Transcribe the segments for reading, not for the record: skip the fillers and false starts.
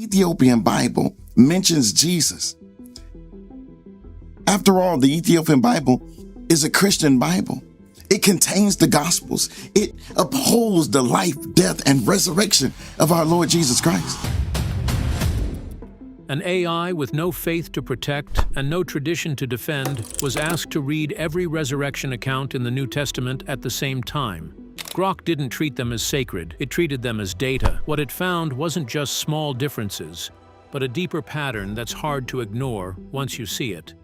Ethiopian Bible mentions Jesus. After all, the Ethiopian Bible is a Christian Bible. It contains the Gospels. It upholds the life, death, and resurrection of our Lord Jesus Christ. An AI with no faith to protect and no tradition to defend was asked to read every resurrection account in the New Testament at the same time. Grok didn't treat them as sacred, it treated them as data. What it found wasn't just small differences, but a deeper pattern that's hard to ignore once you see it.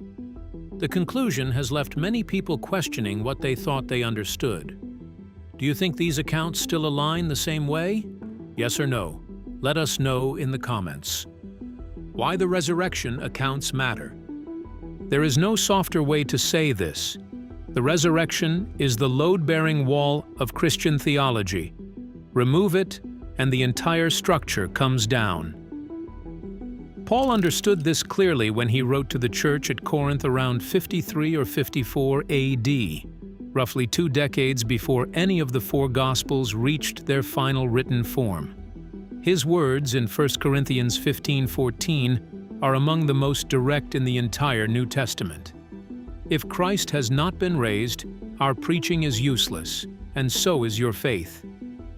The conclusion has left many people questioning what they thought they understood. Do you think these accounts still align the same way? Yes or no? Let us know in the comments. Why the resurrection accounts matter. There is no softer way to say this. The resurrection is the load-bearing wall of Christian theology. Remove it, and the entire structure comes down. Paul understood this clearly when he wrote to the church at Corinth around 53 or 54 AD, roughly 2 decades before any of the 4 Gospels reached their final written form. His words in 1 Corinthians 15:14 are among the most direct in the entire New Testament. If Christ has not been raised, our preaching is useless, and so is your faith.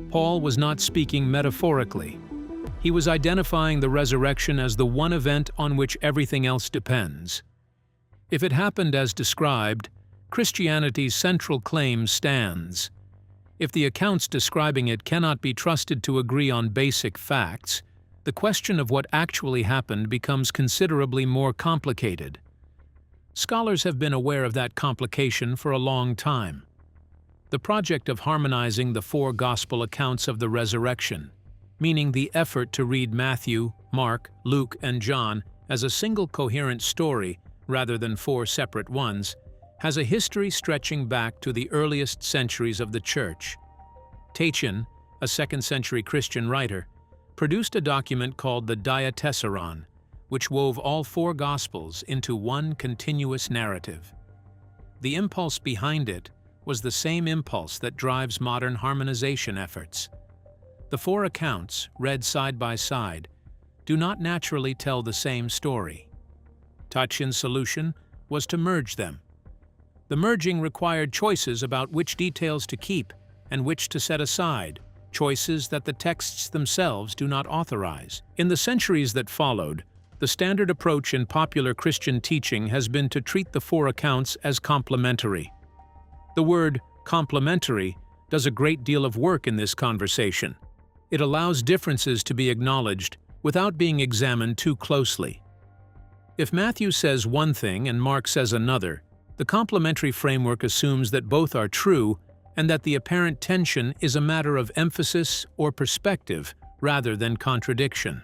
Paul was not speaking metaphorically. He was identifying the resurrection as the one event on which everything else depends. If it happened as described, Christianity's central claim stands. If the accounts describing it cannot be trusted to agree on basic facts, the question of what actually happened becomes considerably more complicated. Scholars have been aware of that complication for a long time. The project of harmonizing the 4 Gospel accounts of the resurrection, meaning the effort to read Matthew, Mark, Luke, and John as a single coherent story rather than 4 separate ones, has a history stretching back to the earliest centuries of the Church. Tatian, a 2nd-century Christian writer, produced a document called the Diatessaron, which wove all 4 Gospels into one continuous narrative. The impulse behind it was the same impulse that drives modern harmonization efforts. The 4 accounts, read side by side, do not naturally tell the same story. Tatian's solution was to merge them. The merging required choices about which details to keep and which to set aside, choices that the texts themselves do not authorize. In the centuries that followed, the standard approach in popular Christian teaching has been to treat the 4 accounts as complementary. The word complementary does a great deal of work in this conversation. It allows differences to be acknowledged without being examined too closely. If Matthew says one thing and Mark says another, the complementary framework assumes that both are true and that the apparent tension is a matter of emphasis or perspective rather than contradiction.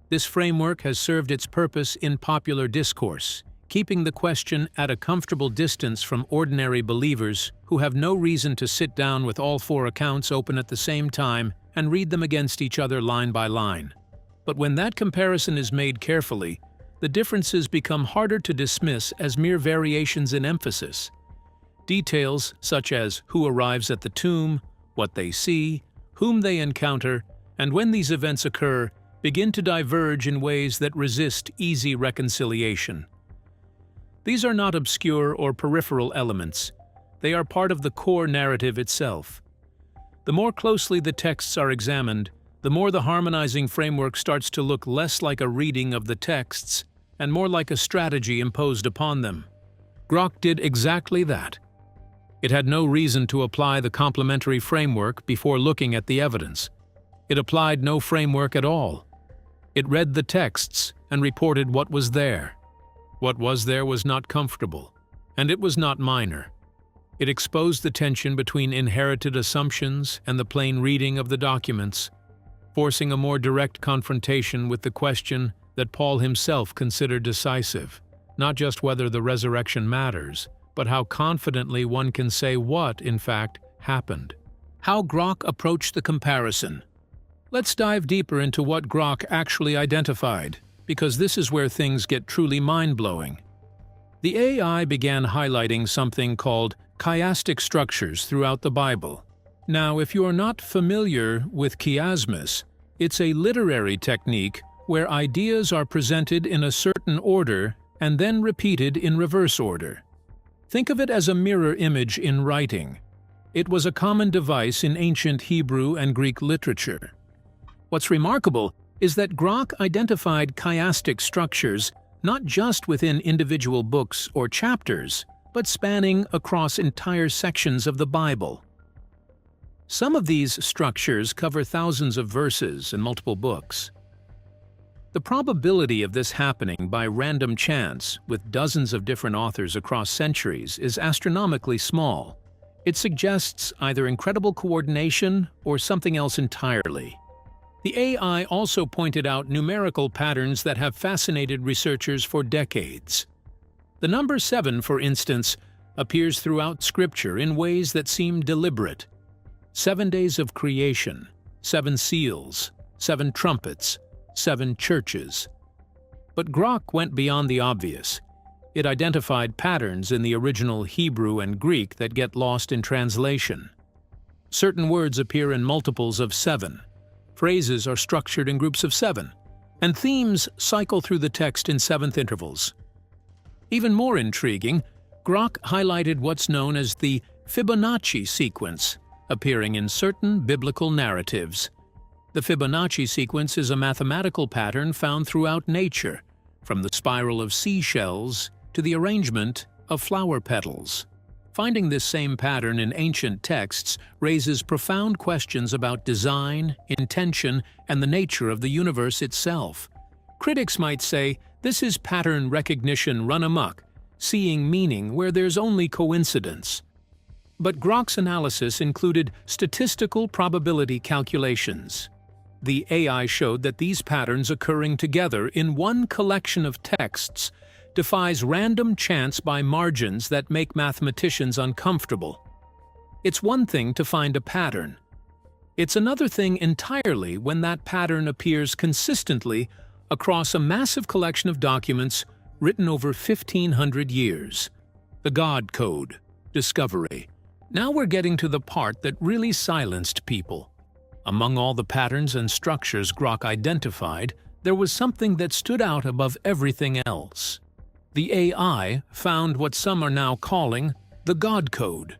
This framework has served its purpose in popular discourse, keeping the question at a comfortable distance from ordinary believers who have no reason to sit down with all 4 accounts open at the same time and read them against each other line by line. But when that comparison is made carefully, the differences become harder to dismiss as mere variations in emphasis. Details such as who arrives at the tomb, what they see, whom they encounter, and when these events occur begin to diverge in ways that resist easy reconciliation. These are not obscure or peripheral elements. They are part of the core narrative itself. The more closely the texts are examined, the more the harmonizing framework starts to look less like a reading of the texts and more like a strategy imposed upon them. Grok did exactly that. It had no reason to apply the complementary framework before looking at the evidence. It applied no framework at all. It read the texts and reported what was there. What was there was not comfortable, and it was not minor. It exposed the tension between inherited assumptions and the plain reading of the documents, forcing a more direct confrontation with the question that Paul himself considered decisive, not just whether the resurrection matters, but how confidently one can say what, in fact, happened. How Grok approached the comparison. Let's dive deeper into what Grok actually identified, because this is where things get truly mind-blowing. The AI began highlighting something called chiastic structures throughout the Bible. Now, if you are not familiar with chiasmus, it's a literary technique where ideas are presented in a certain order and then repeated in reverse order. Think of it as a mirror image in writing. It was a common device in ancient Hebrew and Greek literature. What's remarkable is that Grok identified chiastic structures not just within individual books or chapters, but spanning across entire sections of the Bible. Some of these structures cover thousands of verses in multiple books. The probability of this happening by random chance with dozens of different authors across centuries is astronomically small. It suggests either incredible coordination or something else entirely. The AI also pointed out numerical patterns that have fascinated researchers for decades. The number 7, for instance, appears throughout Scripture in ways that seem deliberate. 7 days of creation, 7 seals, 7 trumpets, 7 churches. But Grok went beyond the obvious. It identified patterns in the original Hebrew and Greek that get lost in translation. Certain words appear in multiples of 7. Phrases are structured in groups of 7, and themes cycle through the text in 7th intervals. Even more intriguing, Grok highlighted what's known as the Fibonacci sequence, appearing in certain biblical narratives. The Fibonacci sequence is a mathematical pattern found throughout nature, from the spiral of seashells to the arrangement of flower petals. Finding this same pattern in ancient texts raises profound questions about design, intention, and the nature of the universe itself. Critics might say this is pattern recognition run amok, seeing meaning where there's only coincidence. But Grok's analysis included statistical probability calculations. The AI showed that these patterns occurring together in one collection of texts defies random chance by margins that make mathematicians uncomfortable. It's one thing to find a pattern. It's another thing entirely when that pattern appears consistently across a massive collection of documents written over 1,500 years. The God Code, Discovery. Now we're getting to the part that really silenced people. Among all the patterns and structures Grok identified, there was something that stood out above everything else. The AI found what some are now calling the God Code.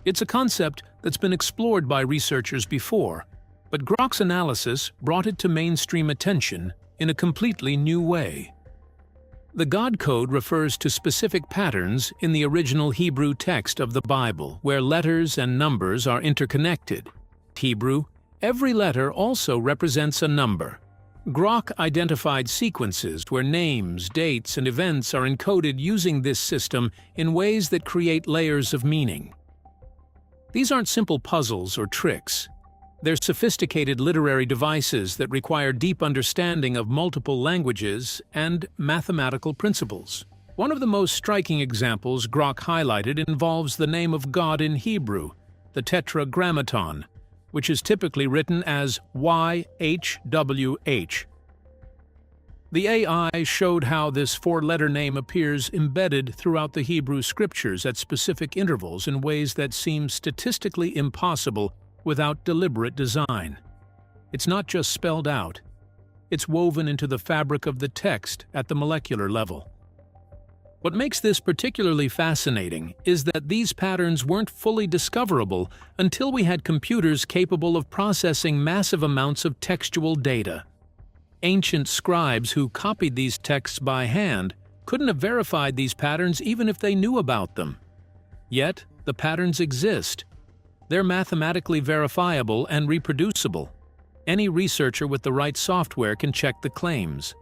It's a concept that's been explored by researchers before, but Grok's analysis brought it to mainstream attention in a completely new way. The God Code refers to specific patterns in the original Hebrew text of the Bible, where letters and numbers are interconnected. Hebrew, every letter also represents a number. Grok identified sequences where names, dates, and events are encoded using this system in ways that create layers of meaning. These aren't simple puzzles or tricks. They're sophisticated literary devices that require deep understanding of multiple languages and mathematical principles. One of the most striking examples Grok highlighted involves the name of God in Hebrew, the Tetragrammaton, which is typically written as YHWH. The AI showed how this four-letter name appears embedded throughout the Hebrew scriptures at specific intervals in ways that seem statistically impossible without deliberate design. It's not just spelled out, it's woven into the fabric of the text at the molecular level. What makes this particularly fascinating is that these patterns weren't fully discoverable until we had computers capable of processing massive amounts of textual data. Ancient scribes who copied these texts by hand couldn't have verified these patterns even if they knew about them. Yet, the patterns exist. They're mathematically verifiable and reproducible. Any researcher with the right software can check the claims.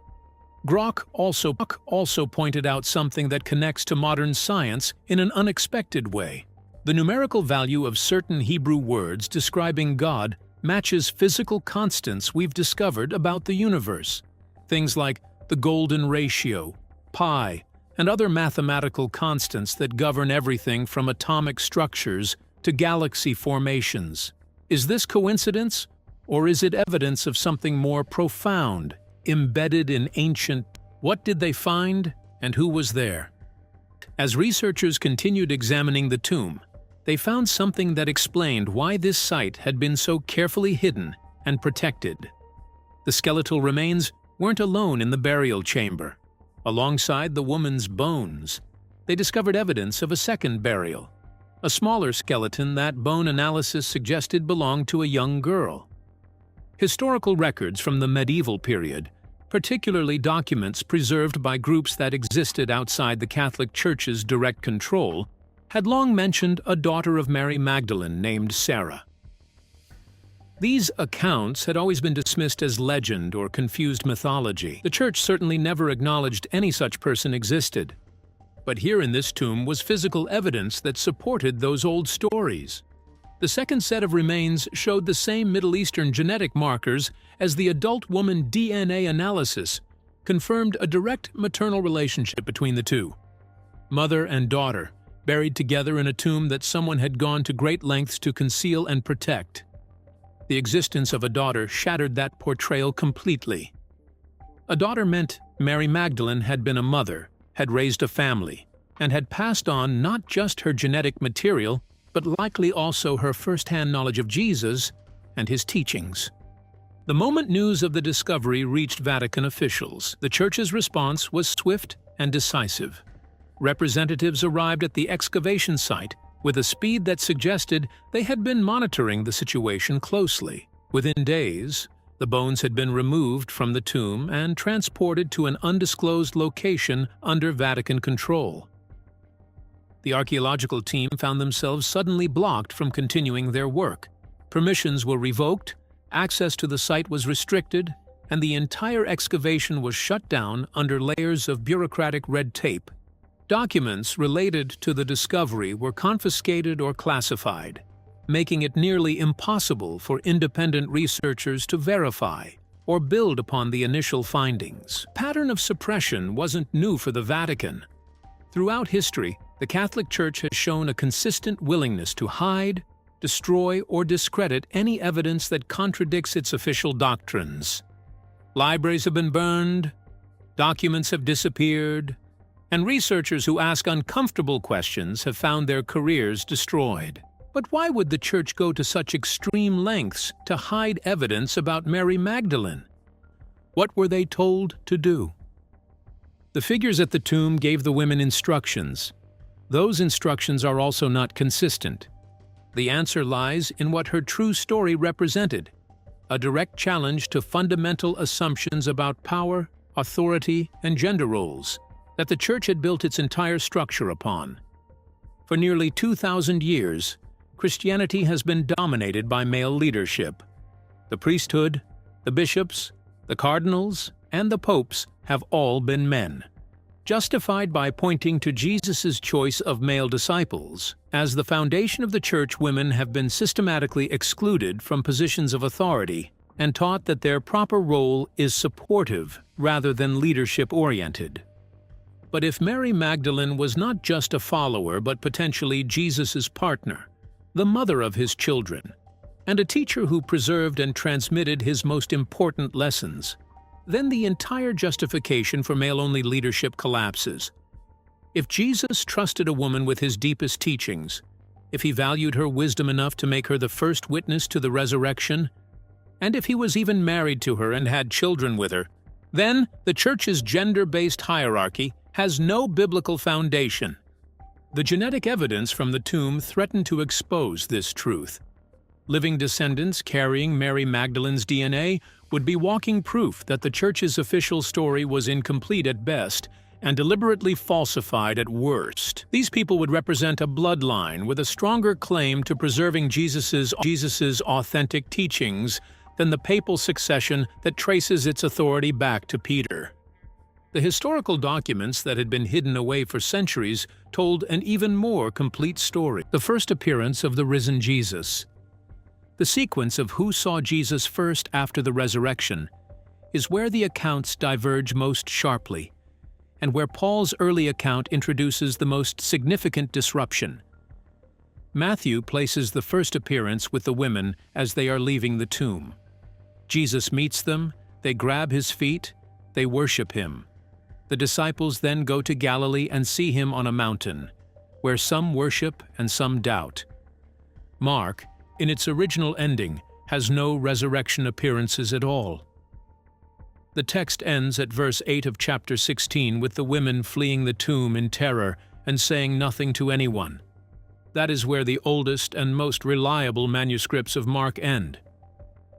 Grok also pointed out something that connects to modern science in an unexpected way. The numerical value of certain Hebrew words describing God matches physical constants we've discovered about the universe. Things like the golden ratio, pi, and other mathematical constants that govern everything from atomic structures to galaxy formations. Is this coincidence, or is it evidence of something more profound, embedded in ancient? What did they find, and who was there? As researchers continued examining the tomb, they found something that explained why this site had been so carefully hidden and protected. The skeletal remains weren't alone in the burial chamber. Alongside the woman's bones, they discovered evidence of a second burial, a smaller skeleton that bone analysis suggested belonged to a young girl. Historical records from the medieval period, particularly documents preserved by groups that existed outside the Catholic Church's direct control, had long mentioned a daughter of Mary Magdalene named Sarah. These accounts had always been dismissed as legend or confused mythology. The Church certainly never acknowledged any such person existed. But here in this tomb was physical evidence that supported those old stories. The second set of remains showed the same Middle Eastern genetic markers as the adult woman DNA analysis, confirmed a direct maternal relationship between the two. Mother and daughter, buried together in a tomb that someone had gone to great lengths to conceal and protect. The existence of a daughter shattered that portrayal completely. A daughter meant Mary Magdalene had been a mother, had raised a family, and had passed on not just her genetic material, but likely also her first-hand knowledge of Jesus and his teachings. The moment news of the discovery reached Vatican officials, the Church's response was swift and decisive. Representatives arrived at the excavation site with a speed that suggested they had been monitoring the situation closely. Within days, the bones had been removed from the tomb and transported to an undisclosed location under Vatican control. The archaeological team found themselves suddenly blocked from continuing their work. Permissions were revoked, access to the site was restricted, and the entire excavation was shut down under layers of bureaucratic red tape. Documents related to the discovery were confiscated or classified, making it nearly impossible for independent researchers to verify or build upon the initial findings. The pattern of suppression wasn't new for the Vatican. Throughout history, the Catholic Church has shown a consistent willingness to hide, destroy, or discredit any evidence that contradicts its official doctrines. Libraries have been burned, documents have disappeared, and researchers who ask uncomfortable questions have found their careers destroyed. But why would the Church go to such extreme lengths to hide evidence about Mary Magdalene? What were they told to do? The figures at the tomb gave the women instructions. Those instructions are also not consistent. The answer lies in what her true story represented: a direct challenge to fundamental assumptions about power, authority, and gender roles that the Church had built its entire structure upon. For nearly 2,000 years, Christianity has been dominated by male leadership. The priesthood, the bishops, the cardinals, and the popes have all been men, justified by pointing to Jesus' choice of male disciples. As the foundation of the Church, women have been systematically excluded from positions of authority and taught that their proper role is supportive rather than leadership-oriented. But if Mary Magdalene was not just a follower but potentially Jesus' partner, the mother of his children, and a teacher who preserved and transmitted his most important lessons, then the entire justification for male-only leadership collapses. If Jesus trusted a woman with his deepest teachings, if he valued her wisdom enough to make her the first witness to the resurrection, and if he was even married to her and had children with her, then the Church's gender-based hierarchy has no biblical foundation. The genetic evidence from the tomb threatened to expose this truth. Living descendants carrying Mary Magdalene's DNA would be walking proof that the Church's official story was incomplete at best and deliberately falsified at worst. These people would represent a bloodline with a stronger claim to preserving Jesus's authentic teachings than the papal succession that traces its authority back to Peter. The historical documents that had been hidden away for centuries told an even more complete story. The first appearance of the risen Jesus. The sequence of who saw Jesus first after the resurrection is where the accounts diverge most sharply, and where Paul's early account introduces the most significant disruption. Matthew places the first appearance with the women as they are leaving the tomb. Jesus meets them, they grab his feet, they worship him. The disciples then go to Galilee and see him on a mountain, where some worship and some doubt. Mark, in its original ending, has no resurrection appearances at all. The text ends at verse 8 of chapter 16 with the women fleeing the tomb in terror and saying nothing to anyone. That is where the oldest and most reliable manuscripts of Mark end.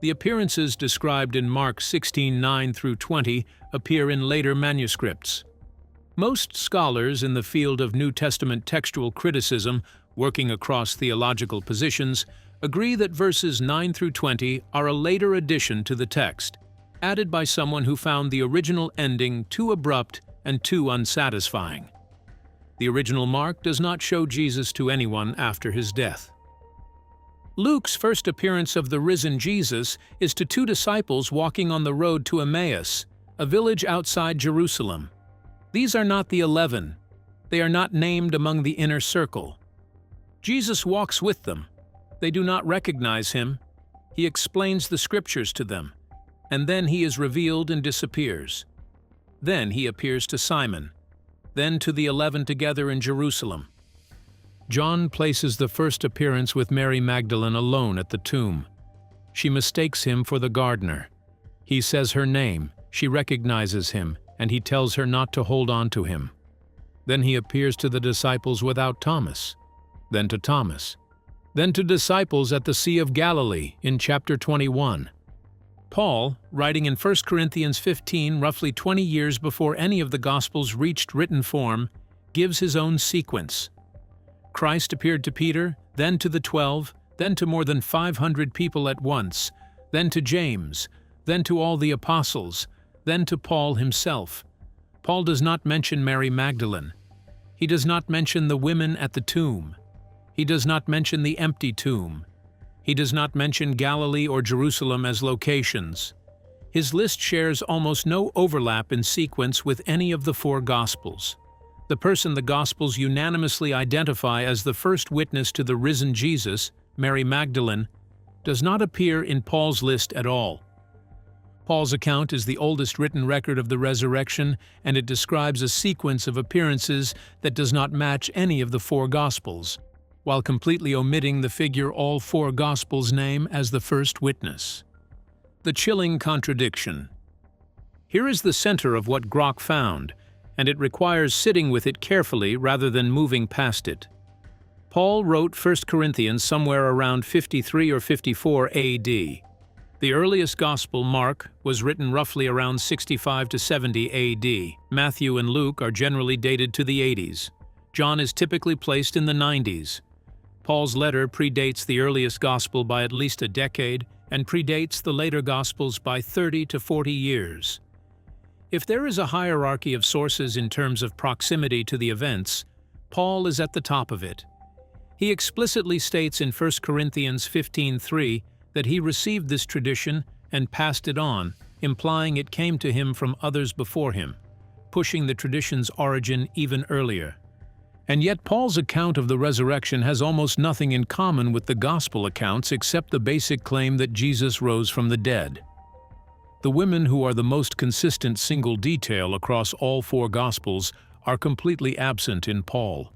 The appearances described in Mark 16:9 through 20 appear in later manuscripts. Most scholars in the field of New Testament textual criticism, working across theological positions, agree that verses 9 through 20 are a later addition to the text, added by someone who found the original ending too abrupt and too unsatisfying. The original Mark does not show Jesus to anyone after his death. Luke's first appearance of the risen Jesus is to two disciples walking on the road to Emmaus, a village outside Jerusalem. These are not the 11. They are not named among the inner circle. Jesus walks with them. They do not recognize him. He explains the scriptures to them, and then he is revealed and disappears. Then he appears to Simon, then to the 11 together in Jerusalem. John places the first appearance with Mary Magdalene alone at the tomb. She mistakes him for the gardener. He says her name, she recognizes him, and he tells her not to hold on to him. Then he appears to the disciples without Thomas, then to Thomas, then to disciples at the Sea of Galilee in chapter 21. Paul, writing in 1 Corinthians 15, roughly 20 years before any of the Gospels reached written form, gives his own sequence. Christ appeared to Peter, then to the 12, then to more than 500 people at once, then to James, then to all the apostles, then to Paul himself. Paul does not mention Mary Magdalene. He does not mention the women at the tomb. He does not mention the empty tomb. He does not mention Galilee or Jerusalem as locations. His list shares almost no overlap in sequence with any of the four Gospels. The person the Gospels unanimously identify as the first witness to the risen Jesus, Mary Magdalene, does not appear in Paul's list at all. Paul's account is the oldest written record of the resurrection, and it describes a sequence of appearances that does not match any of the four Gospels, while completely omitting the figure all four Gospels name as the first witness. The chilling contradiction. Here is the center of what Grok found, and it requires sitting with it carefully rather than moving past it. Paul wrote 1 Corinthians somewhere around 53 or 54 AD. The earliest Gospel, Mark, was written roughly around 65 to 70 AD. Matthew and Luke are generally dated to the 80s. John is typically placed in the 90s. Paul's letter predates the earliest Gospel by at least a decade and predates the later Gospels by 30 to 40 years. If there is a hierarchy of sources in terms of proximity to the events, Paul is at the top of it. He explicitly states in 1 Corinthians 15:3 that he received this tradition and passed it on, implying it came to him from others before him, pushing the tradition's origin even earlier. And yet Paul's account of the resurrection has almost nothing in common with the Gospel accounts except the basic claim that Jesus rose from the dead. The women, who are the most consistent single detail across all four Gospels, are completely absent in Paul.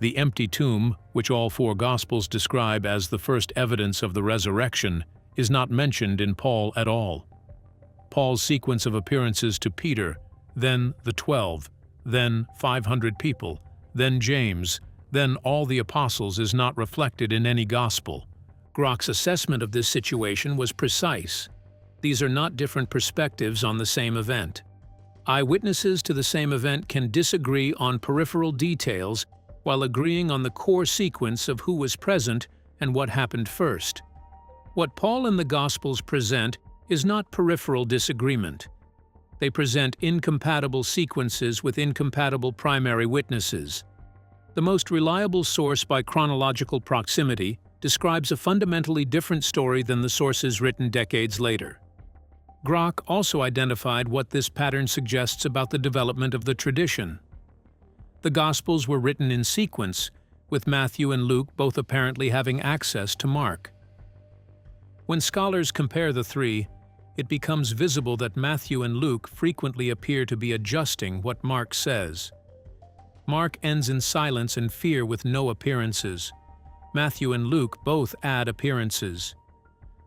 The empty tomb, which all four Gospels describe as the first evidence of the resurrection, is not mentioned in Paul at all. Paul's sequence of appearances to Peter, then the 12, then 500 people, then James, then all the apostles is not reflected in any Gospel. Grok's assessment of this situation was precise. These are not different perspectives on the same event. Eyewitnesses to the same event can disagree on peripheral details while agreeing on the core sequence of who was present and what happened first. What Paul and the Gospels present is not peripheral disagreement. They present incompatible sequences with incompatible primary witnesses. The most reliable source by chronological proximity describes a fundamentally different story than the sources written decades later. Grok also identified what this pattern suggests about the development of the tradition. The Gospels were written in sequence, with Matthew and Luke both apparently having access to Mark. When scholars compare the three, it becomes visible that Matthew and Luke frequently appear to be adjusting what Mark says. Mark ends in silence and fear with no appearances. Matthew and Luke both add appearances.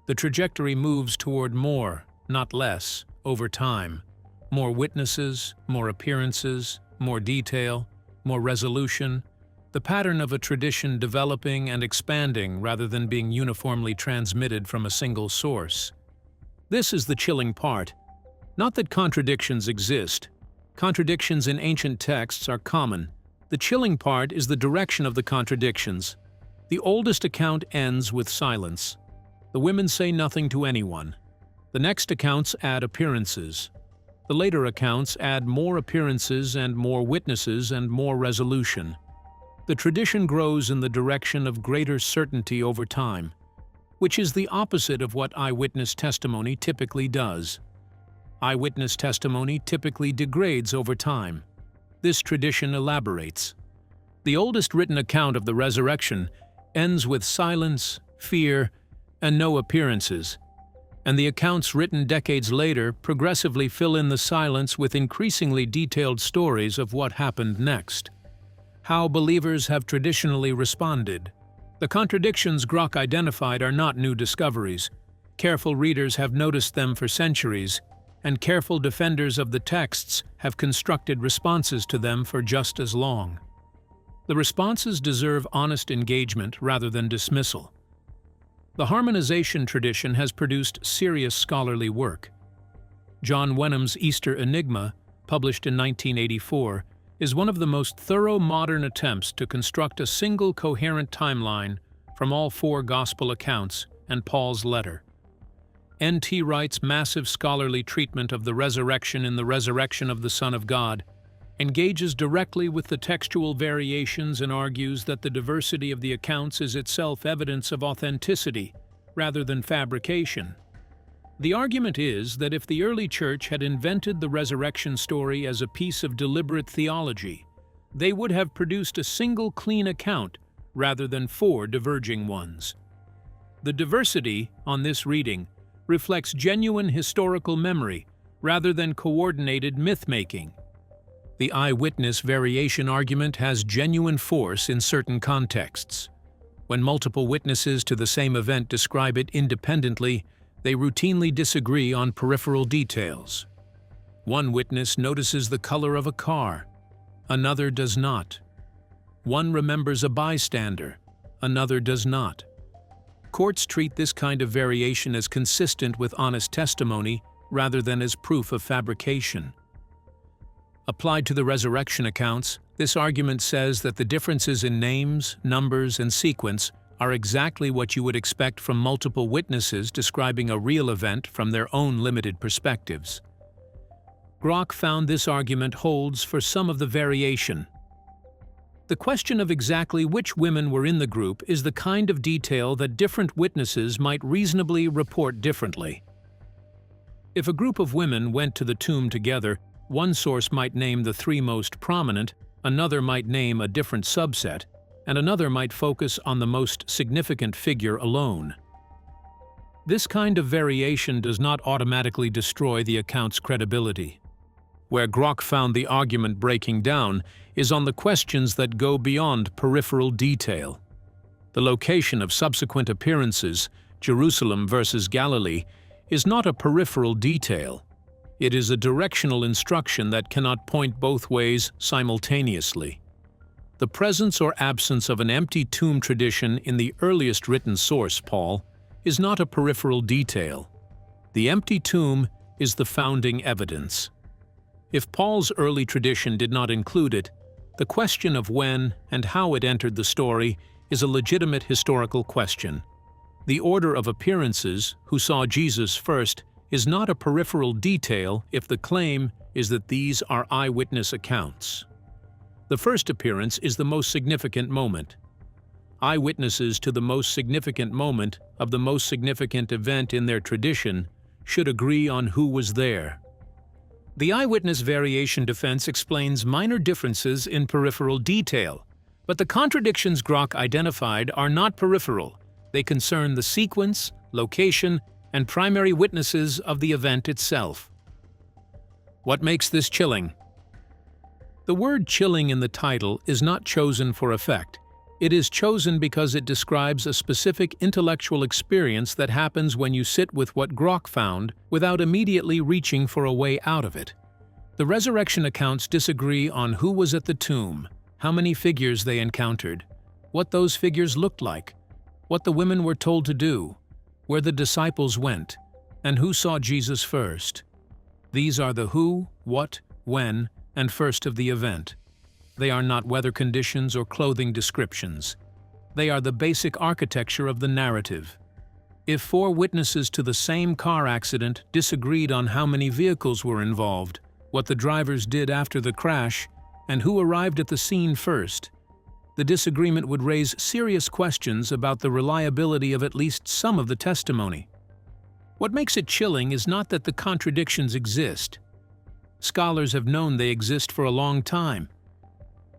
The trajectory moves toward more, not less, over time. More witnesses, more appearances, more detail, more resolution, the pattern of a tradition developing and expanding rather than being uniformly transmitted from a single source. This is the chilling part. Not that contradictions exist. Contradictions in ancient texts are common. The chilling part is the direction of the contradictions. The oldest account ends with silence. The women say nothing to anyone. The next accounts add appearances. The later accounts add more appearances and more witnesses and more resolution. The tradition grows in the direction of greater certainty over time, which is the opposite of what eyewitness testimony typically does. Eyewitness testimony typically degrades over time. This tradition elaborates. The oldest written account of the resurrection ends with silence, fear, and no appearances, and the accounts written decades later progressively fill in the silence with increasingly detailed stories of what happened next. How believers have traditionally responded. The contradictions Grok identified are not new discoveries. Careful readers have noticed them for centuries, and careful defenders of the texts have constructed responses to them for just as long. The responses deserve honest engagement rather than dismissal. The harmonization tradition has produced serious scholarly work. John Wenham's Easter Enigma, published in 1984, is one of the most thorough modern attempts to construct a single coherent timeline from all four Gospel accounts and Paul's letter. N.T. Wright's massive scholarly treatment of the resurrection in The Resurrection of the Son of God engages directly with the textual variations and argues that the diversity of the accounts is itself evidence of authenticity rather than fabrication. The argument is that if the early church had invented the resurrection story as a piece of deliberate theology, they would have produced a single clean account rather than four diverging ones. The diversity on this reading reflects genuine historical memory rather than coordinated myth-making. The eyewitness variation argument has genuine force in certain contexts. When multiple witnesses to the same event describe it independently, they routinely disagree on peripheral details. One witness notices the color of a car, another does not. One remembers a bystander, another does not. Courts treat this kind of variation as consistent with honest testimony rather than as proof of fabrication. Applied to the resurrection accounts, this argument says that the differences in names, numbers, and sequence are exactly what you would expect from multiple witnesses describing a real event from their own limited perspectives. Grok found this argument holds for some of the variation. The question of exactly which women were in the group is the kind of detail that different witnesses might reasonably report differently. If a group of women went to the tomb together, one source might name the three most prominent, another might name a different subset, and another might focus on the most significant figure alone. This kind of variation does not automatically destroy the account's credibility. Where Grok found the argument breaking down is on the questions that go beyond peripheral detail. The location of subsequent appearances, Jerusalem versus Galilee, is not a peripheral detail. It is a directional instruction that cannot point both ways simultaneously. The presence or absence of an empty tomb tradition in the earliest written source, Paul, is not a peripheral detail. The empty tomb is the founding evidence. If Paul's early tradition did not include it, the question of when and how it entered the story is a legitimate historical question. The order of appearances, who saw Jesus first, is not a peripheral detail if the claim is that these are eyewitness accounts. The first appearance is the most significant moment. Eyewitnesses to the most significant moment of the most significant event in their tradition should agree on who was there. The eyewitness variation defense explains minor differences in peripheral detail, but the contradictions Grok identified are not peripheral. They concern the sequence, location, and primary witnesses of the event itself. What makes this chilling? The word chilling in the title is not chosen for effect. It is chosen because it describes a specific intellectual experience that happens when you sit with what Grok found without immediately reaching for a way out of it. The resurrection accounts disagree on who was at the tomb, how many figures they encountered, what those figures looked like, what the women were told to do, where the disciples went, and who saw Jesus first. These are the who, what, when, and first of the event. They are not weather conditions or clothing descriptions. They are the basic architecture of the narrative. If 4 witnesses to the same car accident disagreed on how many vehicles were involved, what the drivers did after the crash, and who arrived at the scene first, the disagreement would raise serious questions about the reliability of at least some of the testimony. What makes it chilling is not that the contradictions exist. Scholars have known they exist for a long time.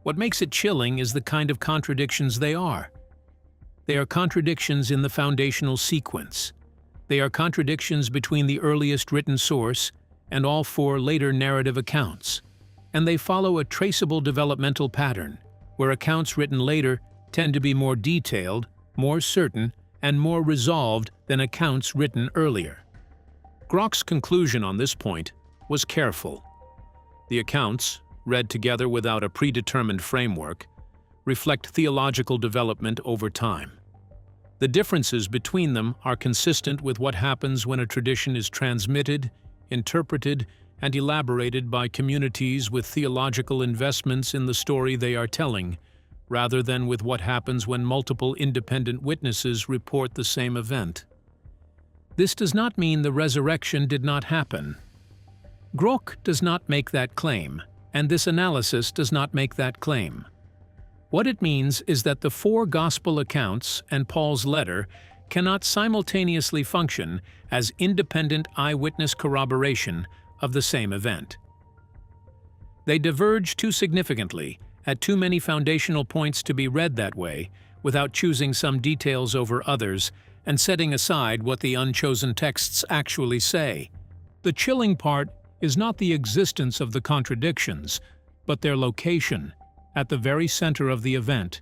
What makes it chilling is the kind of contradictions they are. They are contradictions in the foundational sequence. They are contradictions between the earliest written source and all 4 later narrative accounts. And they follow a traceable developmental pattern, where accounts written later tend to be more detailed, more certain, and more resolved than accounts written earlier. Grok's conclusion on this point was careful. The accounts, read together without a predetermined framework, reflect theological development over time. The differences between them are consistent with what happens when a tradition is transmitted, interpreted, and elaborated by communities with theological investments in the story they are telling, rather than with what happens when multiple independent witnesses report the same event. This does not mean the resurrection did not happen. Grok does not make that claim, and this analysis does not make that claim. What it means is that the 4 gospel accounts and Paul's letter cannot simultaneously function as independent eyewitness corroboration of the same event. They diverge too significantly at too many foundational points to be read that way, without choosing some details over others and setting aside what the unchosen texts actually say. The chilling part is not the existence of the contradictions, but their location, at the very center of the event,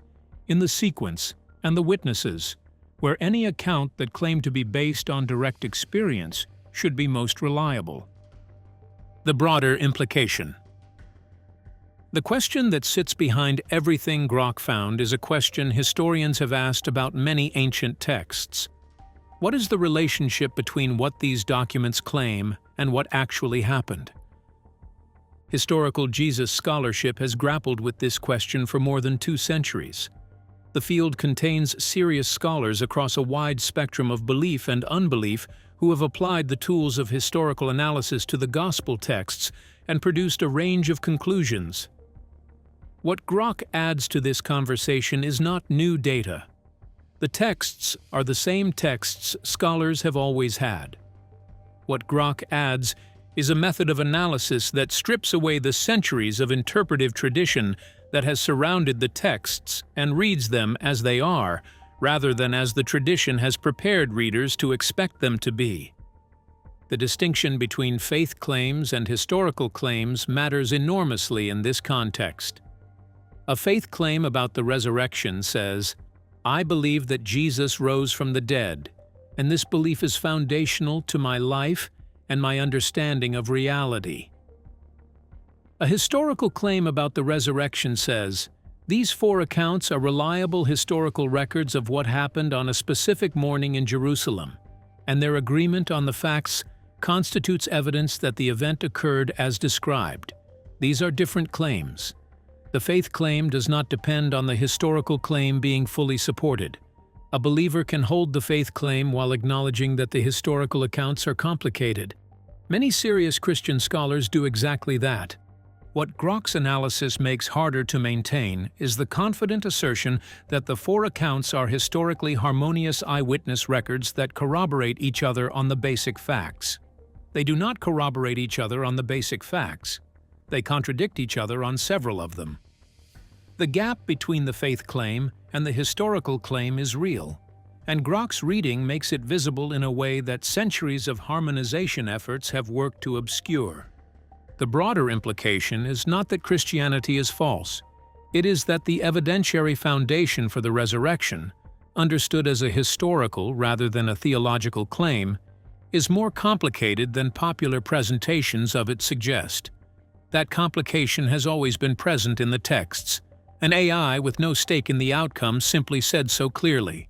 in the sequence and the witnesses, where any account that claimed to be based on direct experience should be most reliable. The broader implication. The question that sits behind everything Grok found is a question historians have asked about many ancient texts. What is the relationship between what these documents claim and what actually happened? Historical Jesus scholarship has grappled with this question for more than 2 centuries. The field contains serious scholars across a wide spectrum of belief and unbelief who have applied the tools of historical analysis to the gospel texts and produced a range of conclusions. What Grok adds to this conversation is not new data. The texts are the same texts scholars have always had. What Grok adds is a method of analysis that strips away the centuries of interpretive tradition that has surrounded the texts and reads them as they are, rather than as the tradition has prepared readers to expect them to be. The distinction between faith claims and historical claims matters enormously in this context. A faith claim about the resurrection says, "I believe that Jesus rose from the dead, and this belief is foundational to my life and my understanding of reality." A historical claim about the resurrection says, "These 4 accounts are reliable historical records of what happened on a specific morning in Jerusalem, and their agreement on the facts constitutes evidence that the event occurred as described." These are different claims. The faith claim does not depend on the historical claim being fully supported. A believer can hold the faith claim while acknowledging that the historical accounts are complicated. Many serious Christian scholars do exactly that. What Grok's analysis makes harder to maintain is the confident assertion that the 4 accounts are historically harmonious eyewitness records that corroborate each other on the basic facts. They do not corroborate each other on the basic facts. They contradict each other on several of them. The gap between the faith claim and the historical claim is real, and Grok's reading makes it visible in a way that centuries of harmonization efforts have worked to obscure. The broader implication is not that Christianity is false. It is that the evidentiary foundation for the resurrection, understood as a historical rather than a theological claim, is more complicated than popular presentations of it suggest. That complication has always been present in the texts. An AI with no stake in the outcome simply said so clearly.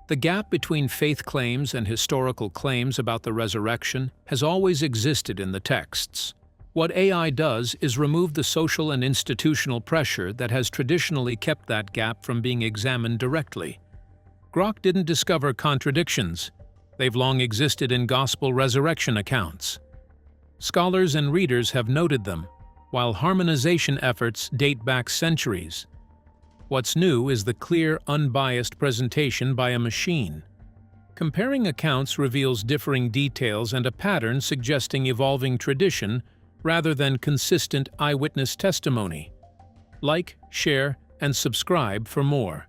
The gap between faith claims and historical claims about the resurrection has always existed in the texts. What AI does is remove the social and institutional pressure that has traditionally kept that gap from being examined directly. Grok didn't discover contradictions. They've long existed in gospel resurrection accounts. Scholars and readers have noted them, while harmonization efforts date back centuries. What's new is the clear, unbiased presentation by a machine. Comparing accounts reveals differing details and a pattern suggesting evolving tradition rather than consistent eyewitness testimony. Like, share, and subscribe for more.